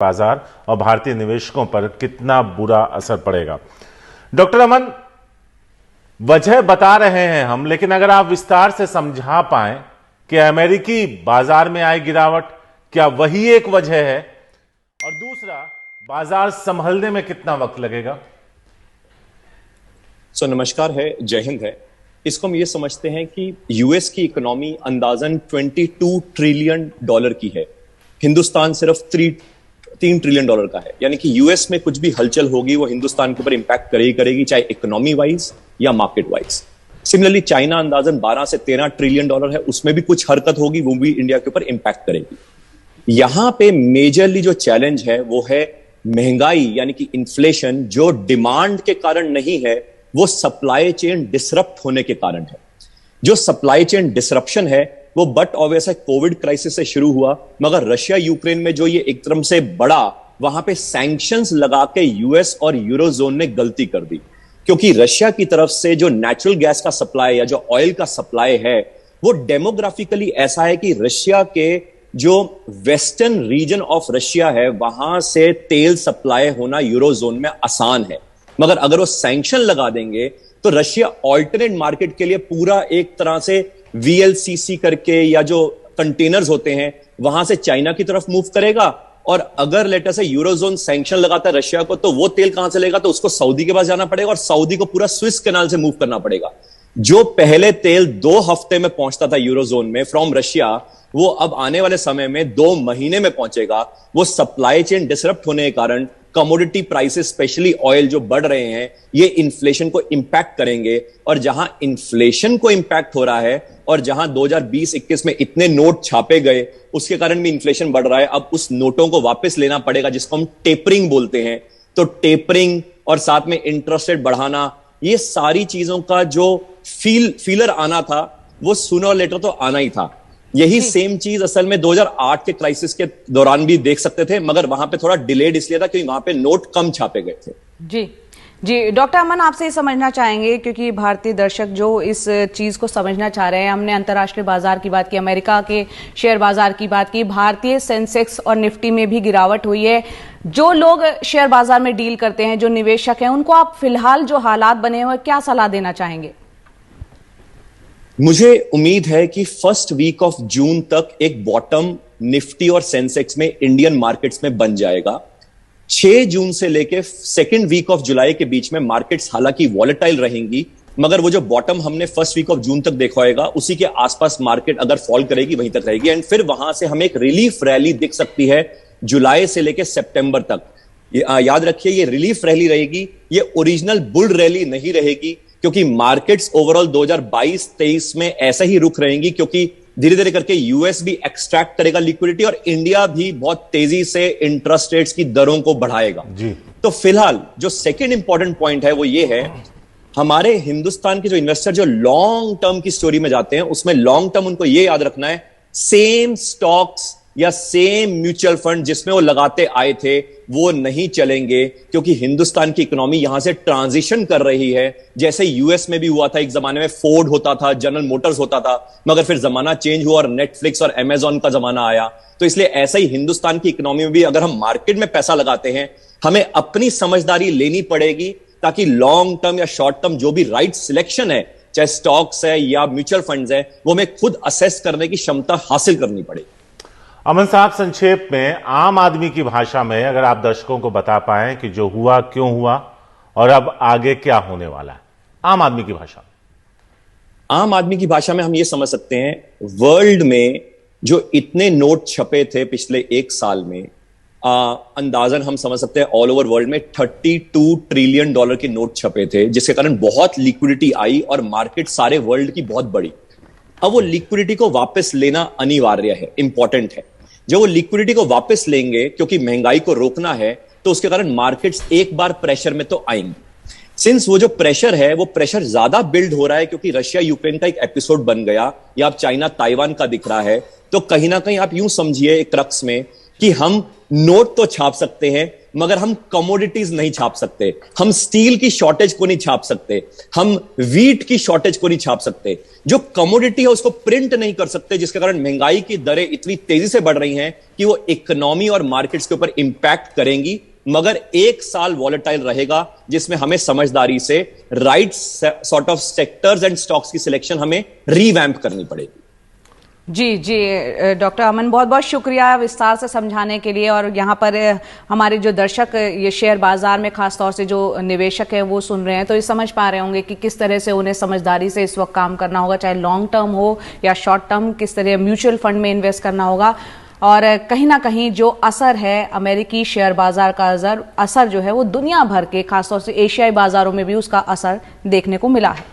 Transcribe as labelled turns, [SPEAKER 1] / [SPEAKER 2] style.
[SPEAKER 1] बाजार और भारतीय निवेशकों पर कितना बुरा असर पड़ेगा। डॉक्टर अमन, वजह बता रहे हैं हम, लेकिन अगर आप विस्तार से समझा पाएं कि अमेरिकी बाजार में आई गिरावट क्या वही एक वजह है, और दूसरा बाजार संभलने में कितना वक्त लगेगा।
[SPEAKER 2] नमस्कार है, जय हिंद है। इसको हम ये समझते हैं कि यूएस की इकोनॉमी अंदाजन 22 ट्रिलियन डॉलर की है, हिंदुस्तान सिर्फ 3 ट्रिलियन डॉलर का है। यानी कि यूएस में कुछ भी हलचल होगी वो हिंदुस्तान के ऊपर इंपैक्ट करेगी, चाहे इकोनॉमी वाइज या मार्केट वाइज। सिमिलरली चाइना अंदाजन 12 से 13 ट्रिलियन डॉलर है, उसमें भी कुछ हरकत होगी, वो भी इंडिया के ऊपर इंपैक्ट करेगी। यहां पे मेजरली जो चैलेंज है वो है महंगाई, यानी कि इन्फ्लेशन, जो डिमांड के कारण नहीं है, वो सप्लाई चेन डिसरप्ट होने के कारण है। जो सप्लाई चेन डिसरप्शन है वो बट ऑब्वियस है कोविड क्राइसिस से शुरू हुआ, मगर रशिया यूक्रेन में जो ये एक तरह से बड़ा, वहां पे सैंक्शंस लगा के यूएस और यूरोजोन ने गलती कर दी, क्योंकि रशिया की तरफ से जो नेचुरल गैस का सप्लाई या जो ऑयल का सप्लाई है वो डेमोग्राफिकली ऐसा है कि रशिया के जो वेस्टर्न रीजन ऑफ रशिया है वहां से तेल सप्लाई होना यूरोजोन में आसान है। मगर अगर वो सैंक्शन लगा देंगे तो रशिया ऑल्टरनेट मार्केट के लिए पूरा एक तरह से वीएलसीसी करके या जो कंटेनर्स होते हैं वहां से चाइना की तरफ मूव करेगा, और अगर लेटर से यूरोजोन सैंक्शन लगाता है रशिया को तो वो तेल कहां से लेगा, तो उसको सऊदी के पास जाना पड़ेगा और सऊदी को पूरा स्विस कैनाल से मूव करना पड़ेगा। जो पहले तेल 2 हफ्ते में पहुंचता था यूरोजोन में फ्रॉम रशिया, वो अब आने वाले समय में 2 महीने में पहुंचेगा। वो सप्लाई चेन डिसरप्ट होने के कारण कमोडिटी प्राइसेस स्पेशली ऑयल जो बढ़ रहे हैं, ये इन्फ्लेशन को इंपैक्ट करेंगे। और जहां इन्फ्लेशन को इंपैक्ट हो रहा है और जहां 2020-21 में इतने नोट छापे गए उसके कारण भी इन्फ्लेशन बढ़ रहा है, अब उस नोटों को वापस लेना पड़ेगा, जिसको हम टेपरिंग बोलते हैं। तो टेपरिंग और साथ में इंटरेस्ट रेट बढ़ाना, ये सारी चीजों का जो फीलर आना था वो सूनर और लेटर तो आना ही था। यही सेम चीज असल में 2008 के क्राइसिस के दौरान भी देख सकते थे, मगर वहां पे थोड़ा डिलेड इसलिए था क्योंकि वहां पे नोट कम छापे गए थे।
[SPEAKER 3] जी डॉक्टर अमन, आपसे ये समझना चाहेंगे, क्योंकि भारतीय दर्शक जो इस चीज को समझना चाह रहे हैं, हमने अंतर्राष्ट्रीय बाजार की बात की, अमेरिका के शेयर बाजार की बात की, भारतीय सेंसेक्स और निफ्टी में भी गिरावट हुई है। जो लोग शेयर बाजार में डील करते हैं, जो निवेशक हैं, उनको आप फिलहाल जो हालात बने हुए क्या सलाह देना चाहेंगे।
[SPEAKER 2] मुझे उम्मीद है कि फर्स्ट वीक ऑफ जून तक एक बॉटम निफ्टी और सेंसेक्स में इंडियन मार्केट्स में बन जाएगा। 6 जून से लेके सेकेंड वीक ऑफ जुलाई के बीच में मार्केट्स हालांकि वॉलेटाइल रहेंगी, मगर वो जो बॉटम हमने फर्स्ट वीक ऑफ जून तक देखा होगा उसी के आसपास मार्केट अगर फॉल करेगी वहीं तक रहेगी, एंड फिर वहां से हमें एक रिलीफ रैली दिख सकती है जुलाई से लेके सितंबर तक। याद रखिए, ये रिलीफ रैली रहेगी, ये ओरिजिनल बुल रैली नहीं रहेगी, क्योंकि मार्केट्स ओवरऑल 2022-23 में ऐसा ही रुख रहेंगी, क्योंकि धीरे धीरे करके यूएस भी एक्सट्रैक्ट करेगा लिक्विडिटी और इंडिया भी बहुत तेजी से इंटरेस्ट रेट्स की दरों को बढ़ाएगा जी। तो फिलहाल जो सेकंड इंपॉर्टेंट पॉइंट है वो ये है, हमारे हिंदुस्तान के जो इन्वेस्टर जो लॉन्ग टर्म की स्टोरी में जाते हैं, उसमें लॉन्ग टर्म उनको ये याद रखना है, सेम स्टॉक्स या सेम म्यूचुअल फंड जिसमें वो लगाते आए थे वो नहीं चलेंगे, क्योंकि हिंदुस्तान की इकोनॉमी यहां से ट्रांजिशन कर रही है। जैसे यूएस में भी हुआ था, एक जमाने में फोर्ड होता था, जनरल मोटर्स होता था, मगर फिर जमाना चेंज हुआ और नेटफ्लिक्स और अमेजॉन का जमाना आया। तो इसलिए ऐसा ही हिंदुस्तान की इकोनॉमी में भी अगर हम मार्केट में पैसा लगाते हैं, हमें अपनी समझदारी लेनी पड़ेगी, ताकि लॉन्ग टर्म या शॉर्ट टर्म जो भी राइट सिलेक्शन है, चाहे स्टॉक्स है या म्यूचुअल फंड्स है, वो हमें खुद असेस करने की क्षमता हासिल करनी पड़ेगी।
[SPEAKER 1] अमन साहब, संक्षेप में आम आदमी की भाषा में अगर आप दर्शकों को बता पाएं कि जो हुआ क्यों हुआ और अब आगे क्या होने वाला है, आम आदमी की भाषा।
[SPEAKER 2] आम आदमी की भाषा में हम ये समझ सकते हैं, वर्ल्ड में जो इतने नोट छपे थे पिछले 1 साल में, अंदाजन हम समझ सकते हैं ऑल ओवर वर्ल्ड में 32 ट्रिलियन डॉलर के नोट छपे थे, जिसके कारण बहुत लिक्विडिटी आई और मार्केट सारे वर्ल्ड की बहुत बड़ी। अब वो लिक्विडिटी को वापस लेना अनिवार्य है, इंपॉर्टेंट है। जब वो लिक्विडिटी को वापस लेंगे, क्योंकि महंगाई को रोकना है, तो उसके कारण मार्केट्स एक बार प्रेशर में तो आएंगे। सिंस वो जो प्रेशर है वो प्रेशर ज्यादा बिल्ड हो रहा है, क्योंकि रशिया यूक्रेन का एक एपिसोड बन गया, या अब चाइना ताइवान का दिख रहा है, तो कहीं ना कहीं आप यूं समझिए एक क्रक्स में कि हम नोट तो छाप सकते हैं मगर हम कमोडिटीज नहीं छाप सकते, हम स्टील की शॉर्टेज को नहीं छाप सकते, हम वीट की शॉर्टेज को नहीं छाप सकते। जो कमोडिटी है उसको प्रिंट नहीं कर सकते, जिसके कारण महंगाई की दरें इतनी तेजी से बढ़ रही हैं कि वो इकोनॉमी और मार्केट्स के ऊपर इंपैक्ट करेंगी। मगर एक साल वॉलेटाइल रहेगा जिसमें हमें समझदारी से right sort of sectors and stocks की सिलेक्शन हमें रीवैम्प करनी पड़ेगी।
[SPEAKER 3] जी जी डॉक्टर अमन, बहुत बहुत शुक्रिया विस्तार से समझाने के लिए। और यहाँ पर हमारे जो दर्शक ये शेयर बाजार में खास तौर से जो निवेशक है वो सुन रहे हैं, तो ये समझ पा रहे होंगे कि किस तरह से उन्हें समझदारी से इस वक्त काम करना होगा, चाहे लॉन्ग टर्म हो या शॉर्ट टर्म, किस तरह म्यूचुअल फंड में इन्वेस्ट करना होगा। और कहीं ना कहीं जो असर है अमेरिकी शेयर बाजार का असर जो है वो दुनिया भर के खासतौर से एशियाई बाजारों में भी उसका असर देखने को मिला है।